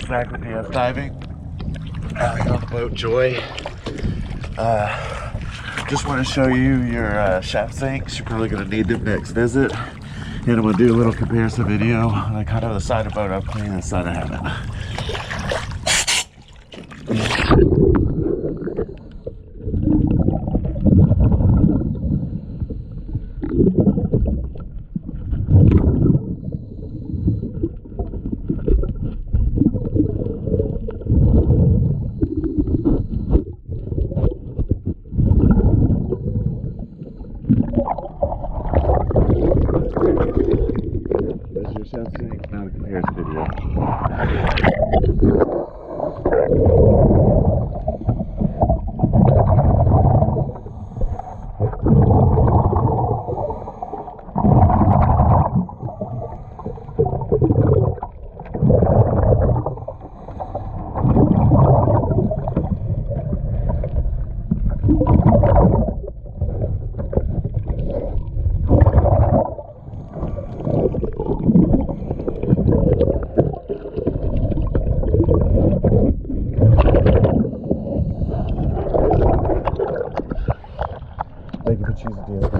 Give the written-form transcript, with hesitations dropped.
back with DS Diving. On the boat Joy. Just want to show you your shaft sinks. You're probably going to need them next visit. And I'm going to do a little comparison video on kind of the side of the boat I've cleaned and the side I haven't. There's your shaft sink, now the comparison video.